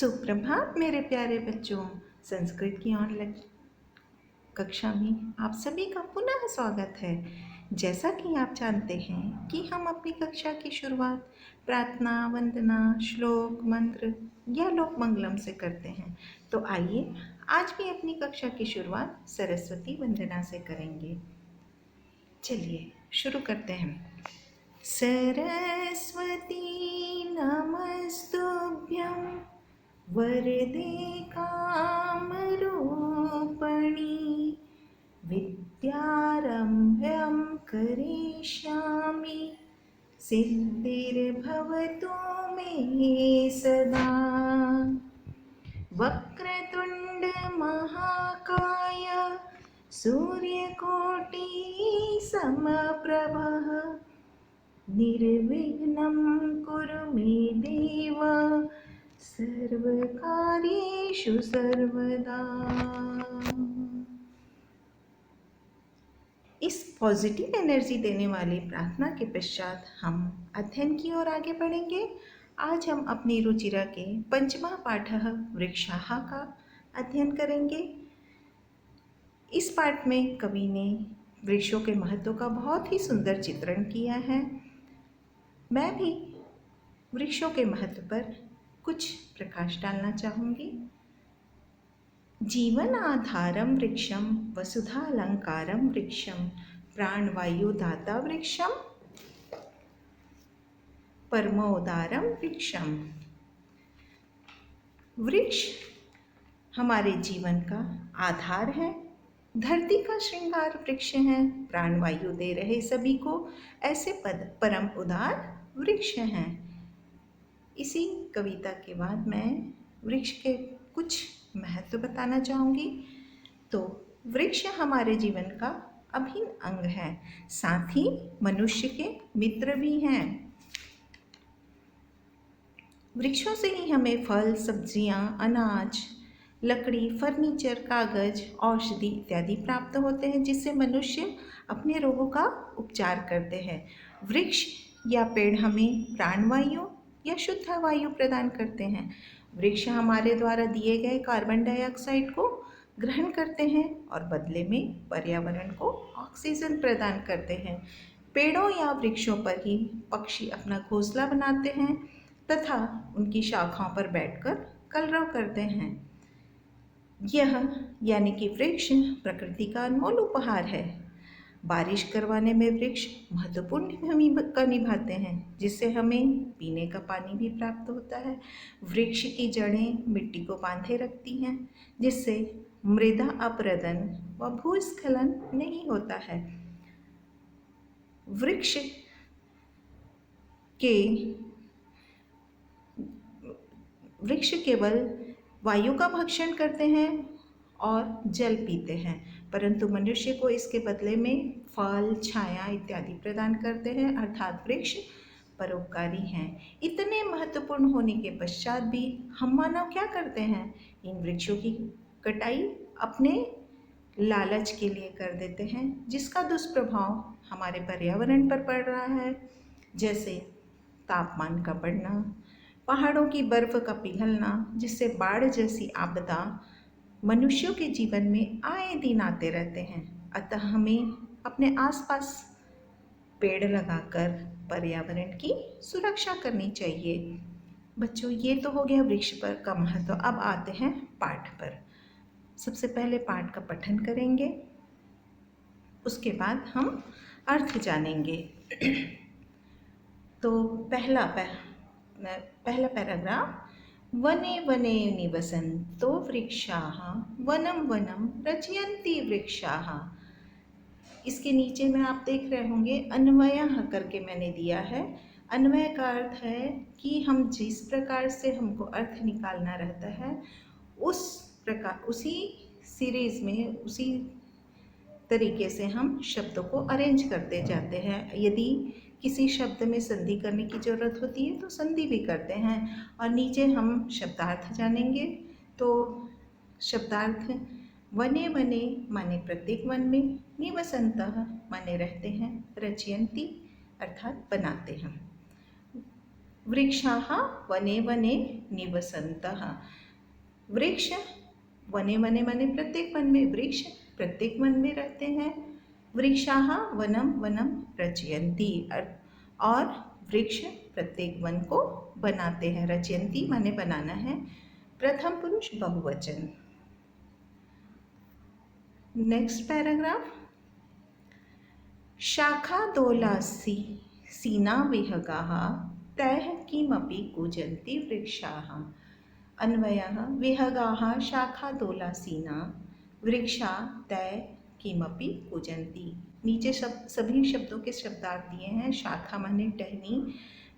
सुप्रभात मेरे प्यारे बच्चों। संस्कृत की ऑनलाइन कक्षा में आप सभी का पुनः स्वागत है। जैसा कि आप जानते हैं कि हम अपनी कक्षा की शुरुआत प्रार्थना, वंदना, श्लोक, मंत्र या लोक मंगलम से करते हैं। तो आइए आज भी अपनी कक्षा की शुरुआत सरस्वती वंदना से करेंगे। चलिए शुरू करते हैं। सरस्वती नमस्तुभ्यं वरदे कामरूपिणी विद्यारम्भं करिष्यामि सिद्धिर्भवतु मे सदा। वक्रतुण्ड महाकाय सूर्यकोटि समप्रभः निर्विघ्नं कुरु मे देव सर्वकार्येषु सर्वदा। इस पॉजिटिव एनर्जी देने वाली प्रार्थना के पश्चात हम अध्ययन की ओर आगे बढ़ेंगे। आज हम अपनी रुचिरा के पंचमा पाठः वृक्षाः का अध्ययन करेंगे। इस पाठ में कवि ने वृक्षों के महत्व का बहुत ही सुंदर चित्रण किया है। मैं भी वृक्षों के महत्व पर कुछ प्रकाश डालना चाहूँगी। जीवन आधारम वृक्षम वसुधालंकारम वृक्षम प्राणवायुदाता वृक्षम परमोदारम वृक्षम। वृक्ष हमारे जीवन का आधार है, धरती का श्रृंगार वृक्ष है, प्राणवायु दे रहे सभी को ऐसे परम उदार वृक्ष हैं। इसी कविता के बाद मैं वृक्ष के कुछ महत्व बताना चाहूँगी। तो वृक्ष हमारे जीवन का अभिन्न अंग है, साथ ही मनुष्य के मित्र भी हैं। वृक्षों से ही हमें फल, सब्जियाँ, अनाज, लकड़ी, फर्नीचर, कागज, औषधि इत्यादि प्राप्त होते हैं, जिससे मनुष्य अपने रोगों का उपचार करते हैं। वृक्ष या पेड़ हमें प्राणवायु या शुद्ध वायु प्रदान करते हैं। वृक्ष हमारे द्वारा दिए गए कार्बन डाइऑक्साइड को ग्रहण करते हैं और बदले में पर्यावरण को ऑक्सीजन प्रदान करते हैं। पेड़ों या वृक्षों पर ही पक्षी अपना घोंसला बनाते हैं तथा उनकी शाखाओं पर बैठकर कलरव करते हैं। यह यानी कि वृक्ष प्रकृति का अनमोल उपहार है। बारिश करवाने में वृक्ष महत्वपूर्ण भूमिका निभाते हैं, जिससे हमें पीने का पानी भी प्राप्त होता है। वृक्ष की जड़ें मिट्टी को बांधे रखती हैं, जिससे मृदा अपरदन व भूस्खलन नहीं होता है। वृक्ष केवल वायु का भक्षण करते हैं और जल पीते हैं, परंतु मनुष्य को इसके बदले में फल, छाया इत्यादि प्रदान करते हैं, अर्थात वृक्ष परोपकारी हैं। इतने महत्वपूर्ण होने के पश्चात भी हम मानव क्या करते हैं? इन वृक्षों की कटाई अपने लालच के लिए कर देते हैं, जिसका दुष्प्रभाव हमारे पर्यावरण पर पड़ रहा है, जैसे तापमान का बढ़ना, पहाड़ों की बर्फ का पिघलना, जिससे बाढ़ जैसी आपदा मनुष्यों के जीवन में आए दिन आते रहते हैं। अतः हमें अपने आसपास पेड़ लगाकर पर्यावरण की सुरक्षा करनी चाहिए। बच्चों, ये तो हो गया वृक्ष पर का महत्व। अब आते हैं पाठ पर। सबसे पहले पाठ का पठन करेंगे, उसके बाद हम अर्थ जानेंगे। तो पहला पैराग्राफ, वने वने निवसन्तो वृक्षाः वनं वनं रचयन्ति वृक्षाः। इसके नीचे में आप देख रहे होंगे अन्वयः करके मैंने दिया है। अन्वय का अर्थ है कि हम जिस प्रकार से हमको अर्थ निकालना रहता है, उस प्रकार उसी सीरीज में उसी तरीके से हम शब्दों को अरेंज करते जाते हैं। यदि किसी शब्द में संधि करने की ज़रूरत होती है तो संधि भी करते हैं। और नीचे हम शब्दार्थ जानेंगे। तो शब्दार्थ, वने वने माने प्रत्येक वन में, निवसन्तः माने रहते हैं, रचयन्ति अर्थात बनाते हैं। वृक्षाः वने वने निवसन्तः। वृक्ष वने वने माने प्रत्येक वन में, वृक्ष प्रत्येक वन में रहते हैं। वृक्षाः वनम वनम रचयन्ति, और वृक्ष प्रत्येक वन को बनाते हैं। रचयन्ति माने बनाना है। प्रथम पुरुष बहुवचन। Next paragraph. शाखादोलासी सीना विहगाः तैः किमपि कूजन्ति वृक्षाः। अन्वयः विहगाः शाखादोलासीना वृक्षा तैः किमपि कूजन्ति। नीचे सभी शब्दों के शब्दार्थ दिए हैं। शाखा माने टहनी,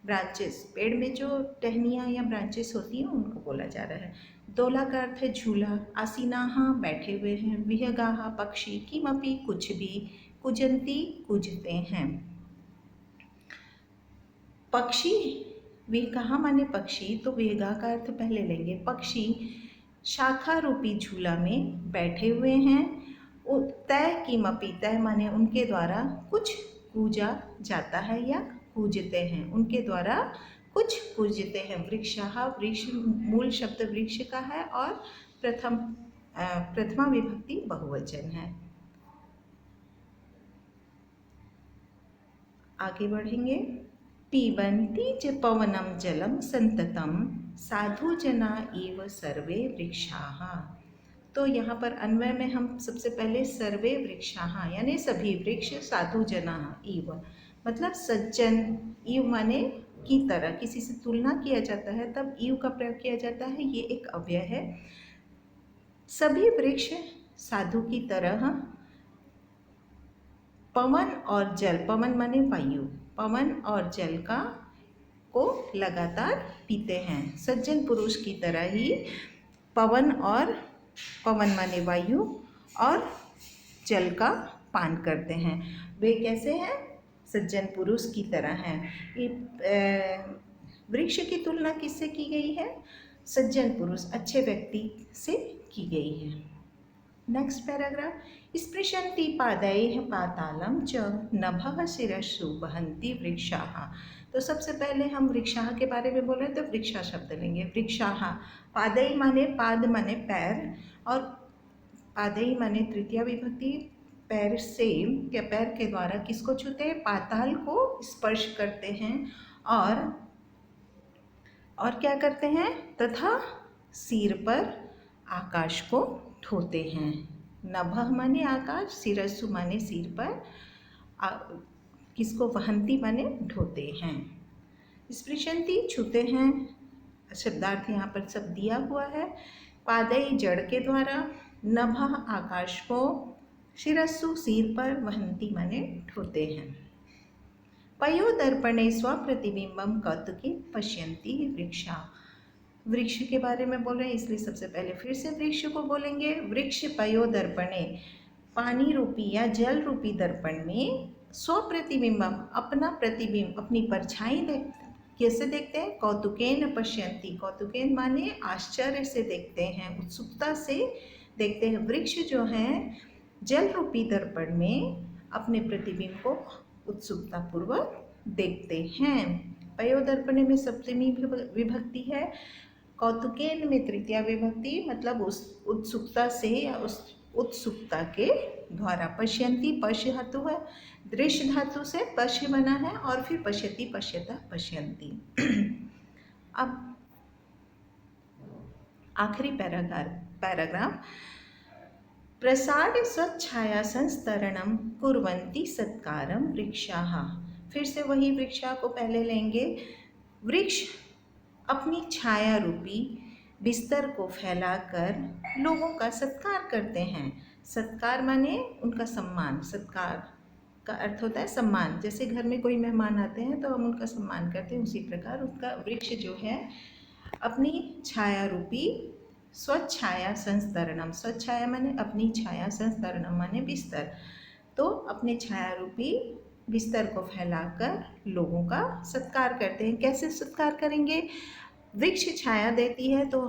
ब्रांचेस पेड़ में जो टहनियाँ या ब्रांचेस होती हैं उनको बोला जा रहा है। दोला का अर्थ है झूला, आसीनाः बैठे हुए हैं, विहगाः पक्षी, किमपि कुछ भी, कूजन्ति कूजते हैं। पक्षी विहगाः माने पक्षी, तो विहगा का अर्थ पहले लेंगे। पक्षी शाखा रूपी झूला में बैठे हुए हैं। तय किमपि, तय माने उनके द्वारा कुछ कूजा जाता है या कूजते हैं, उनके द्वारा कुछ कूजते हैं। वृक्षाः, वृक्ष मूल शब्द वृक्ष का है और प्रथमा विभक्ति बहुवचन है। आगे बढ़ेंगे। पिबन्ति च पवनं जलं सन्ततं साधु जना एव सर्वे वृक्षाः। तो यहाँ पर अन्वय में हम सबसे पहले सर्वे वृक्षाः यानी सभी वृक्ष, साधु जना एव मतलब सज्जन, ईव माने की तरह, किसी से तुलना किया जाता है तब ईव का प्रयोग किया जाता है। ये एक अव्यय है। सभी वृक्ष साधु की तरह पवन और जल, पवन माने वायु, पवन और जल को लगातार पीते हैं। सज्जन पुरुष की तरह ही पवन माने वायु और जल का पान करते हैं। वे कैसे हैं? सज्जन पुरुष की तरह हैं। वृक्ष की तुलना किससे की गई है? सज्जन पुरुष, अच्छे व्यक्ति से की गई है। Next paragraph. स्पृशन्ति पादैः पातालं च नभः शिरस्सु वहन्ति वृक्षाः। तो सबसे पहले हम वृक्षाः के बारे में बोल रहे हैं तो वृक्षा शब्द लेंगे। वृक्षाः, पादैः माने पाद माने पैर, और पादैः माने तृतीया विभक्ति, पैर से या पैर के द्वारा किसको छूते हैं? पाताल को स्पर्श करते हैं और क्या करते हैं? तथा सिर पर आकाश को ढोते हैं। नभः माने आकाश, शिरस्सु माने सिर पर, किसको? वहन्ति माने ढोते हैं। स्पृशन्ति छूते हैं, शब्दार्थ यहाँ पर सब दिया हुआ है। पादैः जड़ के द्वारा, नभः आकाश को, शिरस्सु सिर पर, वहन्ति माने ढोते हैं। पयोदर्पणे स्वप्रतिबिंबं कौतुके पश्यन्ति वृक्षा। वृक्ष के बारे में बोल रहे हैं इसलिए सबसे पहले फिर से वृक्ष को बोलेंगे। वृक्ष पयोदर्पणे, पानी रूपी या जल रूपी दर्पण में, स्वप्रतिबिंबम अपना प्रतिबिंब, अपनी परछाई कैसे देखते हैं? कौतुकेन पश्यन्ति, कौतुकेन माने आश्चर्य से देखते हैं, उत्सुकता से देखते हैं। वृक्ष जो हैं जल रूपी दर्पण में अपने प्रतिबिंब को उत्सुकतापूर्वक देखते हैं। पयोदर्पणे में सप्तमी विभक्ति है, कौतुकेन में तृतीया विभक्ति, मतलब उस उत्सुकता से या उस उत्सुकता के द्वारा। पश्यन्ति पश्य धातु है, दृश्य धातु से पश्य बना है, और फिर पश्यति पश्यतः पश्यन्ति। अब आखिरी पैराग्राफ। प्रसाद स्वच्छाया संस्तरणं कुर्वन्ति सत्कारं वृक्षाः। फिर से वही वृक्षा को पहले लेंगे। वृक्ष अपनी छाया रूपी बिस्तर को फैलाकर लोगों का सत्कार करते हैं। सत्कार माने उनका सम्मान, सत्कार का अर्थ होता है सम्मान। जैसे घर में कोई मेहमान आते हैं तो हम उनका सम्मान करते हैं, उसी प्रकार उनका वृक्ष जो है अपनी छाया रूपी, स्वच्छाया संस्तरणम, स्वच्छाया माने अपनी छाया, संस्तरणम माने बिस्तर, तो अपने छाया रूपी बिस्तर को फैलाकर लोगों का सत्कार करते हैं। कैसे सत्कार करेंगे? वृक्ष छाया देती है तो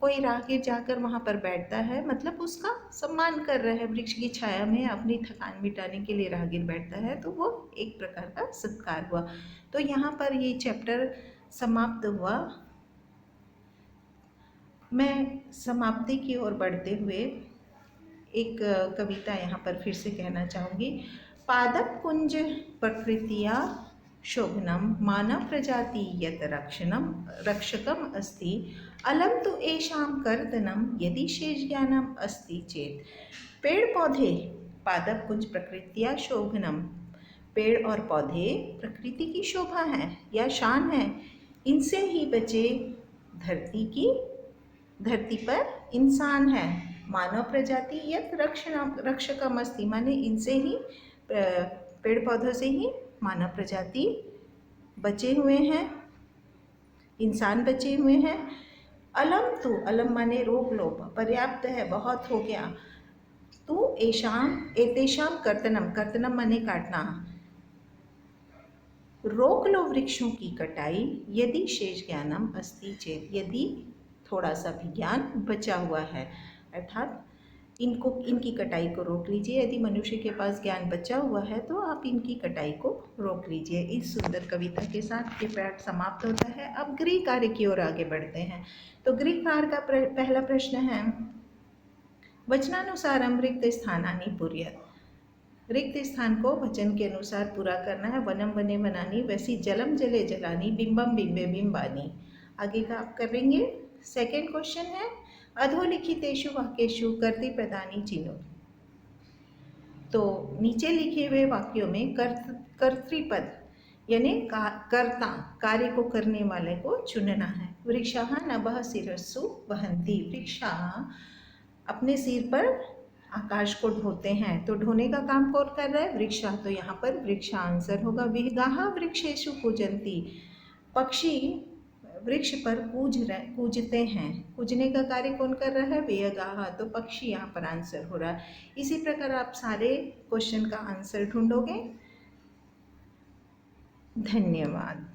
कोई राहगीर जाकर वहाँ पर बैठता है, मतलब उसका सम्मान कर रहा है। वृक्ष की छाया में अपनी थकान मिटाने के लिए राहगीर बैठता है, तो वो एक प्रकार का सत्कार हुआ। तो यहाँ पर ये चैप्टर समाप्त हुआ। मैं समाप्ति की ओर बढ़ते हुए एक कविता यहाँ पर फिर से कहना चाहूँगी। पादप कुंज प्रकृतिया शोभनम मानव प्रजाति यत रक्षणम रक्षकम अस्ति अलम तु एषां कर्तनम यदि शेष ज्ञानम अस्ति चेत। पेड़ पौधे पादप कुंज प्रकृतिया शोभनम, पेड़ और पौधे प्रकृति की शोभा है या शान है, इनसे ही बचे धरती पर इंसान है। मानव प्रजाति यत रक्षकम अस्ति, माने इनसे ही पेड़ पौधों से ही मानव प्रजाति बचे हुए हैं, इंसान बचे हुए हैं। अलम तु, अलम माने रोक लो, पर्याप्त है, बहुत हो गया। तु एशाम एतेषाम कर्तनम, कर्तनम माने काटना, रोक लो वृक्षों की कटाई यदि शेष ज्ञानम अस्ति चेत, यदि थोड़ा सा भी ज्ञान बचा हुआ है, अर्थात इनकी कटाई को रोक लीजिए। यदि मनुष्य के पास ज्ञान बचा हुआ है तो आप इनकी कटाई को रोक लीजिए। इस सुंदर कविता के साथ ये पाठ समाप्त होता है। अब गृह कार्य की ओर आगे बढ़ते हैं। तो गृह कार्य का पहला प्रश्न है, वचनानुसारम रिक्त स्थानानि पूर्यत। रिक्त स्थान को वचन के अनुसार पूरा करना है। वनम वने वनानी, वैसी जलम जले जलानी, बिंबम बिंबे बिंबानी। आगे का आप करेंगे। सेकेंड क्वेश्चन है, अधोलिखितेषु वाक्येषु कर्तृपदानि चिनो। तो नीचे लिखे हुए वाक्यों में कर्तृपद यानी कर्ता, कार्य को करने वाले को चुनना है। वृक्षाः नभः शिरस्सु वहन्ति, वृक्षाः अपने सिर पर आकाश को ढोते हैं। तो ढोने का काम कौन कर रहा है? वृक्षा। तो यहाँ पर वृक्षा आंसर होगा। विहगाः वृक्षेषु कूजन्ति, पक्षी वृक्ष पर कूजते हैं। कूजने का कार्य कौन कर रहा है? विहगाः। तो पक्षी यहाँ पर आंसर हो रहा है। इसी प्रकार आप सारे क्वेश्चन का आंसर ढूंढोगे। धन्यवाद।